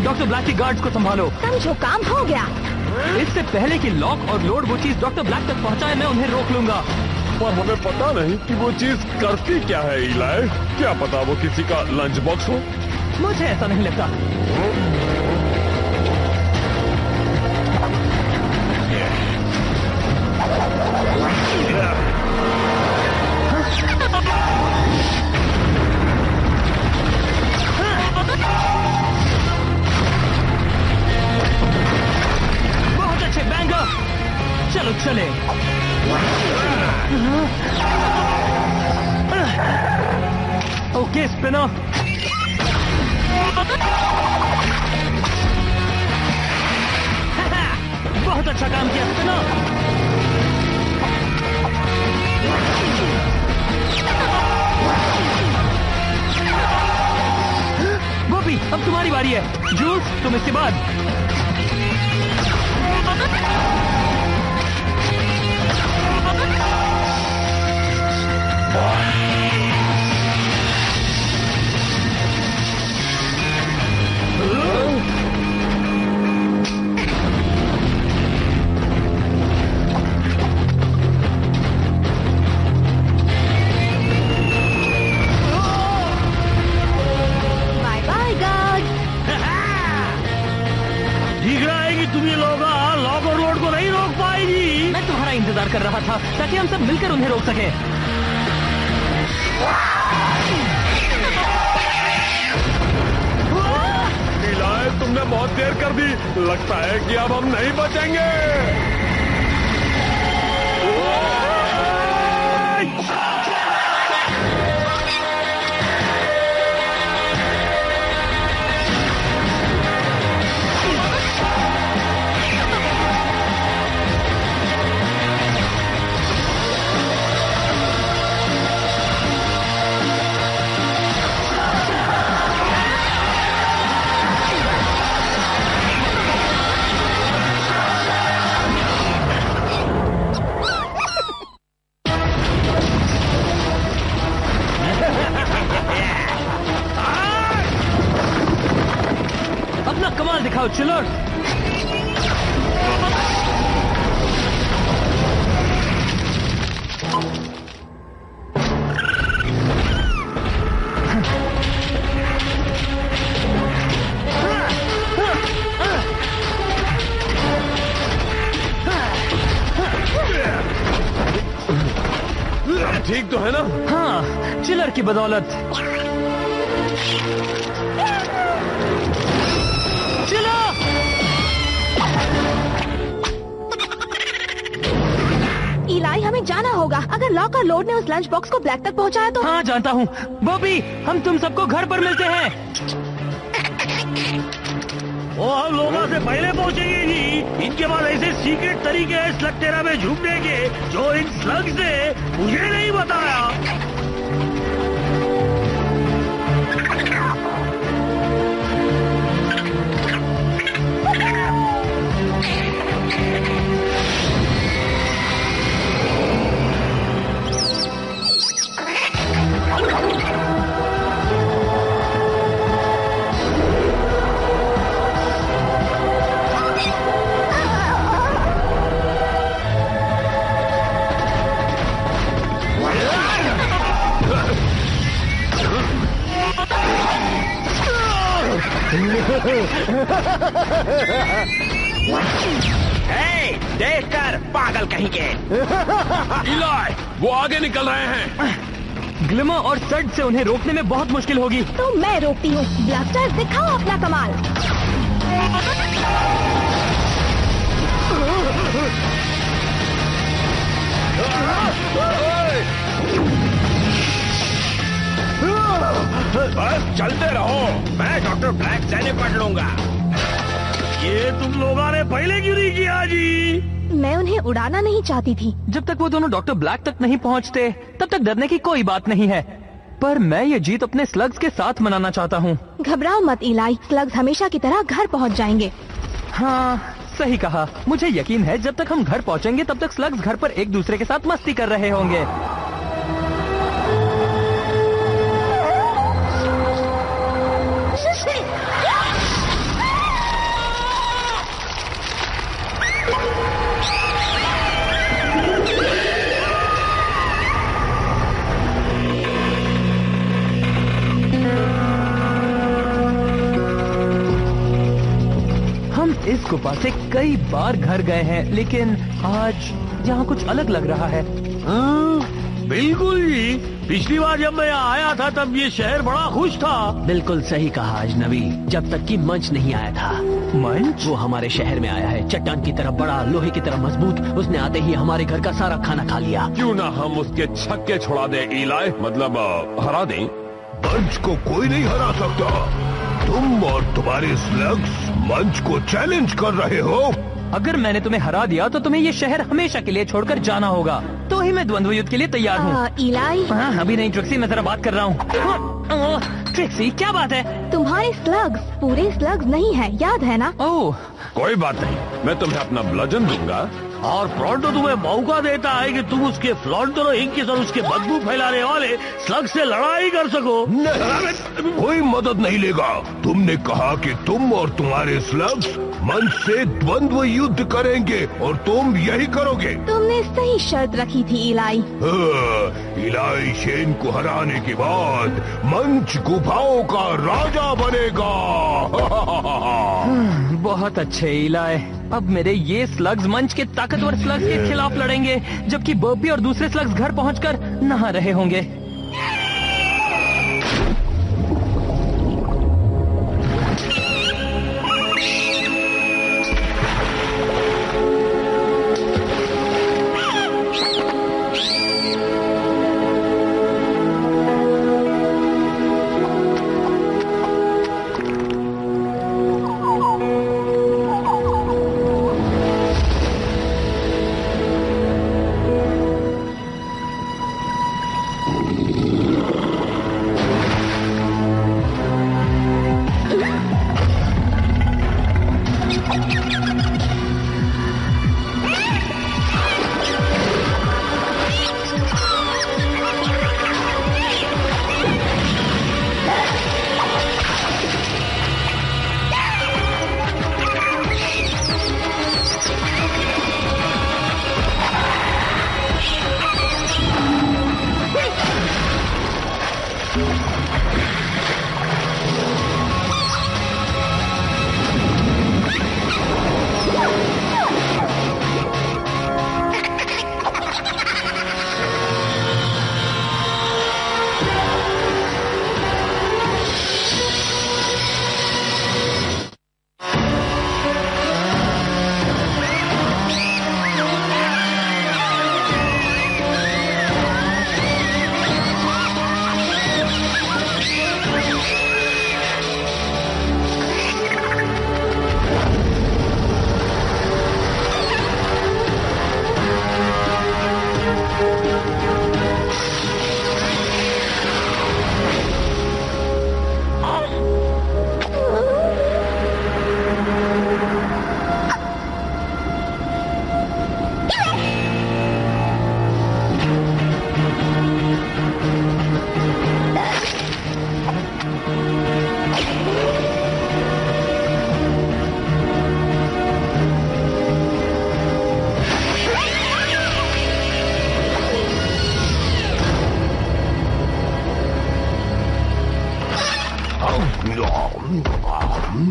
Doctor black की guards को संभालो। समझो, काम हो गया। इससे पहले कि लॉक और लोड वो चीज डॉक्टर ब्लैक तक पहुंचाए, मैं उन्हें रोक लूंगा। पर हमें पता नहीं कि वो चीज करती क्या है इलाई। क्या पता वो किसी का लंच बॉक्स हो। मुझे ऐसा नहीं लगता। बहुत अच्छे बैंगर, चलो चले। ओके स्पिनर, बहुत अच्छा काम किया स्पिनर। बॉबी, अब तुम्हारी बारी है। जूस, तुम इसके बाद। इंतजार कर रहा था ताकि हम सब मिलकर उन्हें रोक सकें। इलाय, तुमने बहुत देर कर दी। लगता है कि अब हम नहीं बचेंगे। कमाल दिखाओ चिलर। ठीक तो है ना? हाँ, चिलर की बदौलत। इलाई, हमें जाना होगा। अगर लॉक और लोड ने उस लंच बॉक्स को ब्लैक तक पहुंचाया तो। हाँ जानता हूँ। बॉबी, हम तुम सबको घर पर मिलते हैं। वो हम लोगों से पहले पहुंचेंगे जी। इनके पास ऐसे सीक्रेट तरीके हैं स्लग टेरा में झूमने के, जो इन स्लग्स ने मुझे नहीं बताया। देखकर पागल कहीं के। इलाई, वो आगे निकल रहे हैं। ग्लिमर और सड से उन्हें रोकने में बहुत मुश्किल होगी। तो मैं रोकती हूँ। ब्लास्टर, दिखाओ अपना कमाल। बस चलते रहो, मैं डॉक्टर ब्लैक से निपट लूंगा। ये तुम लोगों ने पहले क्यों नहीं किया जी? मैं उन्हें उड़ाना नहीं चाहती थी। जब तक वो दोनों डॉक्टर ब्लैक तक नहीं पहुंचते, तब तक डरने की कोई बात नहीं है। पर मैं ये जीत अपने स्लग्स के साथ मनाना चाहता हूँ। घबराओ मत इलाई, स्लग्स हमेशा की तरह घर पहुँच जाएंगे। हाँ, सही कहा। मुझे यकीन है जब तक हम घर पहुँचेंगे तब तक स्लग्स घर पर एक दूसरे के साथ मस्ती कर रहे होंगे। इस गुफा से कई बार घर गए हैं, लेकिन आज यहाँ कुछ अलग लग रहा है। बिल्कुल जी, पिछली बार जब मैं यहाँ आया था तब ये शहर बड़ा खुश था। बिल्कुल सही कहा अजनबी, जब तक कि मंच नहीं आया था। मंच? वो हमारे शहर में आया है, चट्टान की तरह बड़ा, लोहे की तरह मजबूत। उसने आते ही हमारे घर का सारा खाना खा लिया। क्यों ना हम उसके छक्के छुड़ा दें इलाई, मतलब हरा दें। मंच को कोई नहीं हरा सकता। तुम और तुम्हारे स्लग्स मंच को चैलेंज कर रहे हो। अगर मैंने तुम्हें हरा दिया तो तुम्हें ये शहर हमेशा के लिए छोड़कर जाना होगा। तो ही मैं द्वंद्व युद्ध के लिए तैयार हूँ। इलाई, हाँ, अभी नहीं ट्रिक्सी, मैं जरा बात कर रहा हूँ। ट्रिक्सी, क्या बात है? तुम्हारे स्लग्स पूरे स्लग्स नहीं है, याद है ना? ओह, कोई बात नहीं, मैं तुम्हें अपना ब्लजन दूंगा। और प्रोंटो तुम्हें मौका देता है कि तुम उसके फ्लॉन्टरो इंक के साथ उसके बदबू फैलाने वाले स्लग से लड़ाई कर सको। नहीं, कोई मदद नहीं लेगा। तुमने कहा कि तुम और तुम्हारे स्लग्स मंच से द्वंद्व युद्ध करेंगे और तुम यही करोगे। तुमने सही शर्त रखी थी इलाई। इलाई शेन को हराने के बाद मंच गुफाओं का राजा बनेगा। बहुत अच्छे इलाई। अब मेरे ये स्लग्स मंच के ताकतवर स्लग्स के खिलाफ लड़ेंगे, जबकि बर्पी और दूसरे स्लग्स घर पहुंचकर नहा रहे होंगे।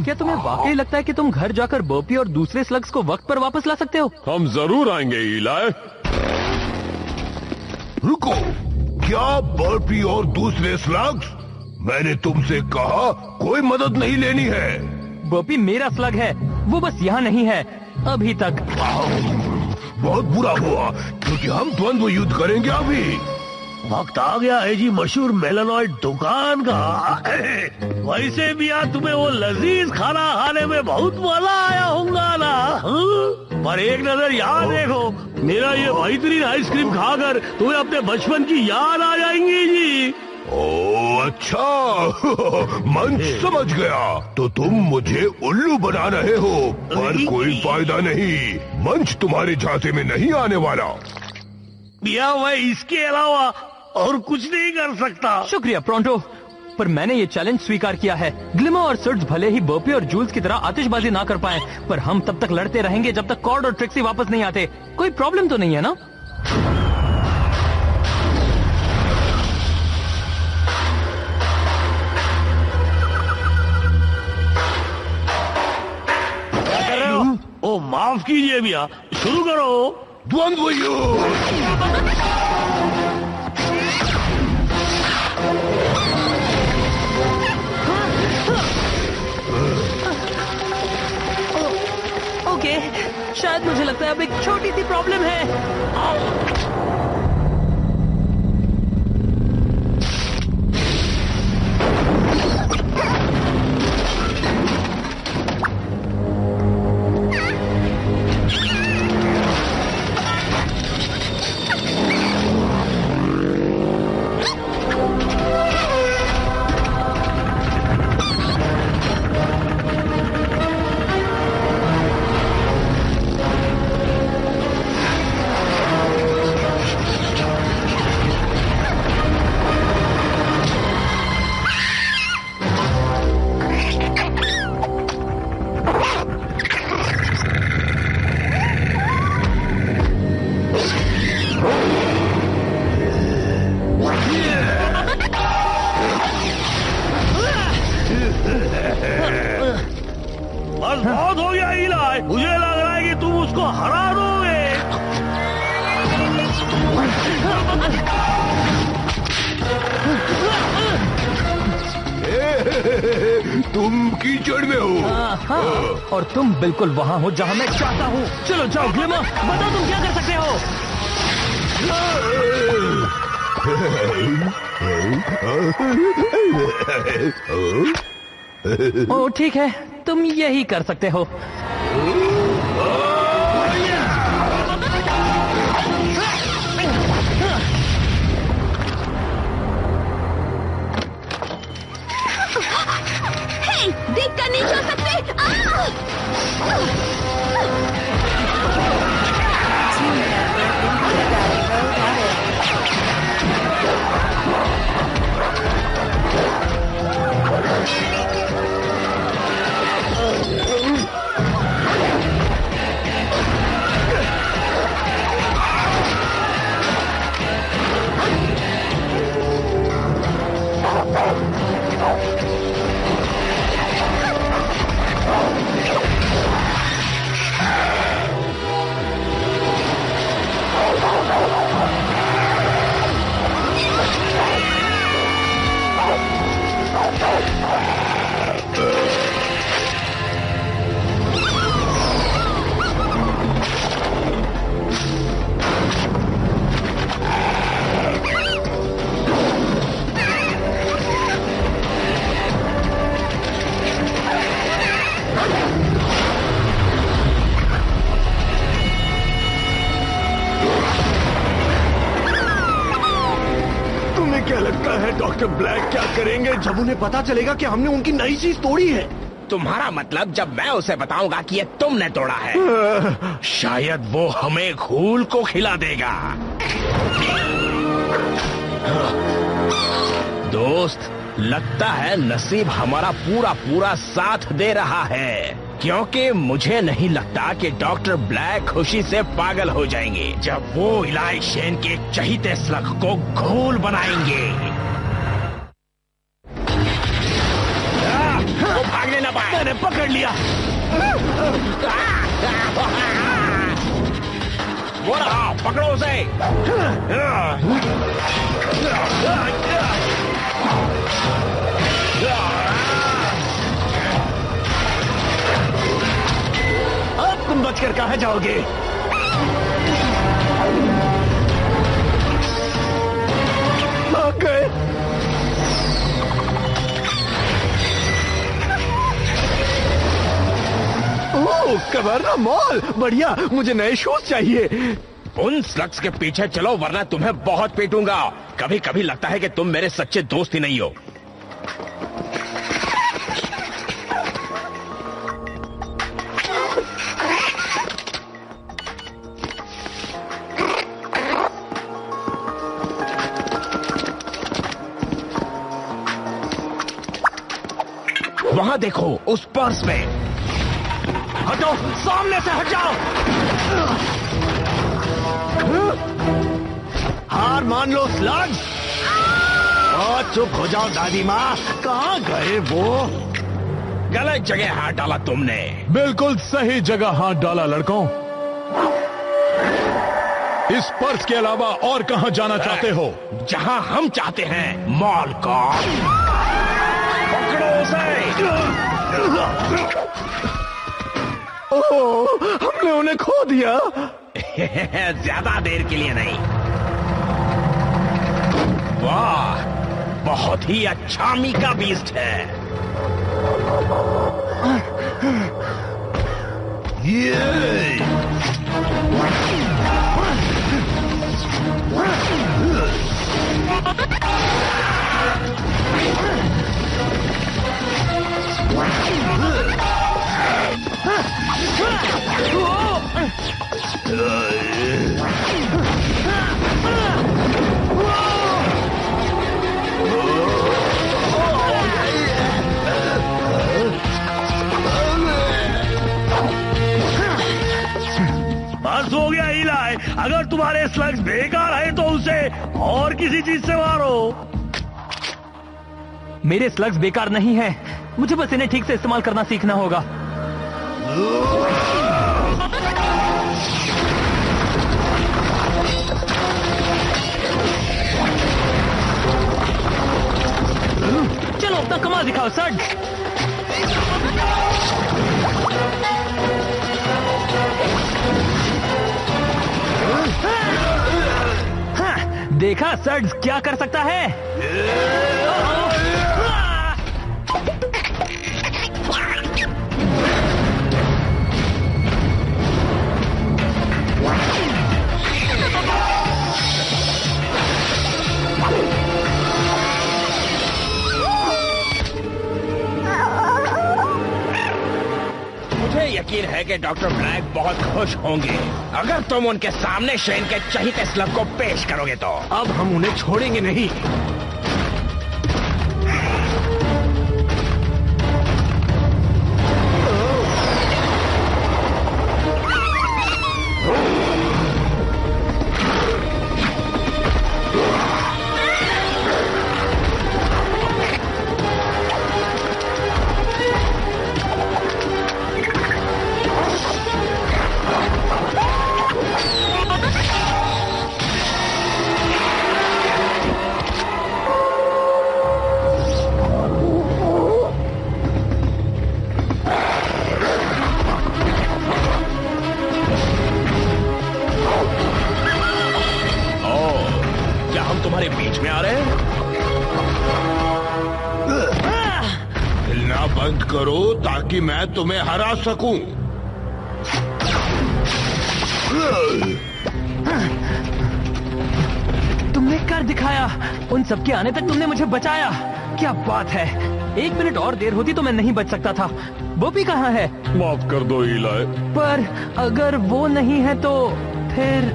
क्या तुम्हें वाकई लगता है कि तुम घर जाकर बर्पी और दूसरे स्लग्स को वक्त पर वापस ला सकते हो? हम जरूर आएंगे इलाई। रुको, क्या बर्पी और दूसरे स्लग्स? मैंने तुमसे कहा कोई मदद नहीं लेनी है। बर्पी मेरा स्लग है, वो बस यहाँ नहीं है अभी तक। बहुत बुरा हुआ, क्योंकि हम द्वंद्व युद्ध करेंगे अभी। वक्त आ गया है जी मशहूर मेलानॉइड दुकान का। वैसे भी आज तुम्हें वो लजीज खाना खाने में बहुत मजा आया होगा ना? पर एक नजर यहाँ देखो, मेरा ये बेहतरीन आइसक्रीम खाकर तुम्हें अपने बचपन की याद आ जाएंगी जी। ओह अच्छा, मंच समझ गया। तो तुम मुझे उल्लू बना रहे हो, पर कोई फायदा नहीं। मंच तुम्हारे झांसे में नहीं आने वाला। या मैं इसके अलावा और कुछ नहीं कर सकता। शुक्रिया प्रोंटो, पर मैंने ये चैलेंज स्वीकार किया है। ग्लिमर और सर्ज भले ही बर्पी और जूल्स की तरह आतिशबाजी ना कर पाए, पर हम तब तक लड़ते रहेंगे जब तक कॉर्ड और ट्रिक्सी वापस नहीं आते। कोई प्रॉब्लम तो नहीं है ना? माफ कीजिए भैया, शुरू करो। द्वंद्व युद्ध। ओके, शायद मुझे लगता है अब एक छोटी सी प्रॉब्लम है। बस बहुत हो गया इलाई, मुझे लग रहा है कि तुम उसको हरा दोगे। तुम कीचड़ में हो। हाँ, और तुम बिल्कुल वहाँ हो जहाँ मैं चाहता हूँ। चलो जाओ ग्लिमर, बताओ तुम क्या कर सकते हो। ओ ठीक है, तुम यही कर सकते हो। हे, देख कर नहीं चल सकते। क्या लगता है डॉक्टर ब्लैक क्या करेंगे जब उन्हें पता चलेगा कि हमने उनकी नई चीज तोड़ी है? तुम्हारा मतलब जब मैं उसे बताऊंगा कि ये तुमने तोड़ा है? शायद वो हमें घूल को खिला देगा। दोस्त, लगता है नसीब हमारा पूरा पूरा साथ दे रहा है, क्योंकि मुझे नहीं लगता कि डॉक्टर ब्लैक खुशी से पागल हो जाएंगे जब वो इलाई शेन के चहीते स्लग को घोल बनाएंगे। वो भागने न पाए। मैंने पकड़ लिया। वो रहा, पकड़ो उसे। अब तुम बचकर कहाँ जाओगे? आ गए। ओह, कवर्ना मॉल, बढ़िया। मुझे नए शूज चाहिए। उन स्लग्स के पीछे चलो, वरना तुम्हें बहुत पीटूंगा। कभी कभी लगता है कि तुम मेरे सच्चे दोस्त ही नहीं हो। वहां देखो, उस पर्स में। हटो, सामने से हट जाओ। हार मान लो स्लग्स। और चुप हो जाओ दादी माँ। कहाँ गए वो? गलत जगह हाथ डाला तुमने। बिल्कुल सही जगह हाथ डाला लड़कों। इस पर्स के अलावा और कहां जाना चाहते हो? जहां हम चाहते हैं, मॉल का। पकड़ो उसे। ओह, हमने उन्हें खो दिया। ज्यादा देर के लिए नहीं। वाह, बहुत ही अच्छा मीका बीस्ट है। बस हो गया इलाई। अगर तुम्हारे स्लग्स बेकार है तो उसे और किसी चीज से मारो। मेरे स्लग्स बेकार नहीं है, मुझे बस इन्हें ठीक से इस्तेमाल करना सीखना होगा। चलो अपना कमाल दिखाओ सर। हाँ, देखा सर्ड्स क्या कर सकता है। मुझे यकीन है कि डॉक्टर ब्लैक बहुत खुश होंगे अगर तुम उनके सामने शेन के चहीते स्लग को पेश करोगे तो। अब हम उन्हें छोड़ेंगे नहीं। तुम्हारे बीच में आ रहे हैं। हिलना बंद करो ताकि मैं तुम्हें हरा सकूं। तुमने कर दिखाया। उन सबके आने तक तुमने मुझे बचाया। क्या बात है। 1 मिनट और देर होती तो मैं नहीं बच सकता था। बोपी कहाँ है? माफ कर दो इलाई। पर अगर वो नहीं है तो फिर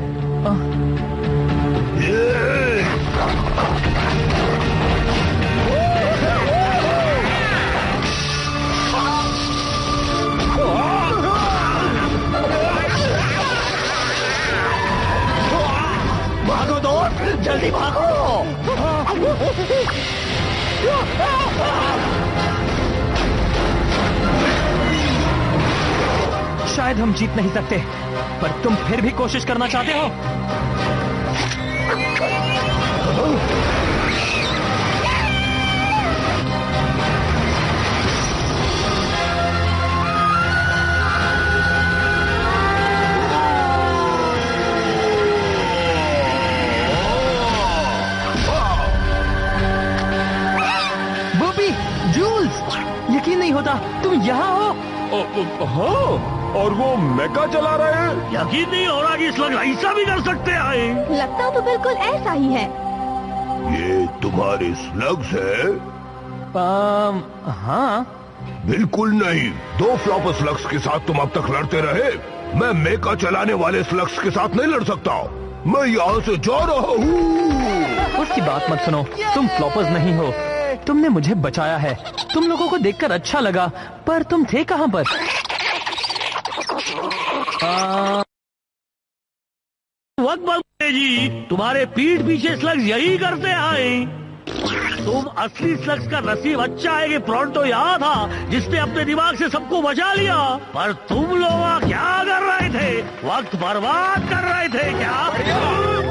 भागो दोस्त, जल्दी भागो। शायद हम जीत नहीं सकते, पर तुम फिर भी कोशिश करना चाहते हो। बॉबी, जूल्स, यकीन नहीं होता तुम यहाँ हो। हाँ, और वो मेका चला रहे हैं। यकीन नहीं हो रहा कि स्लग ऐसा भी कर सकते हैं। लगता तो बिल्कुल ऐसा ही है। ये तुम्हारे स्लग्स है? हाँ। बिल्कुल नहीं। 2 फ्लॉपर स्लग्स के साथ तुम अब तक लड़ते रहे। मैं मेका चलाने वाले स्लग्स के साथ नहीं लड़ सकता। मैं यहाँ से जा रहा हूँ। उसकी बात मत सुनो, तुम फ्लॉपर्स नहीं हो। तुमने मुझे बचाया है। तुम लोगों को देखकर अच्छा लगा, पर तुम थे कहाँ पर? वक्त जी, तुम्हारे पीठ पीछे स्लग्स यही करते आए। तुम असली स्लग्स का नसीब अच्छा है कि प्रोंटो यहाँ था जिसने अपने दिमाग से सबको बचा लिया, पर तुम लोग क्या कर रहे थे? वक्त बर्बाद कर रहे थे क्या?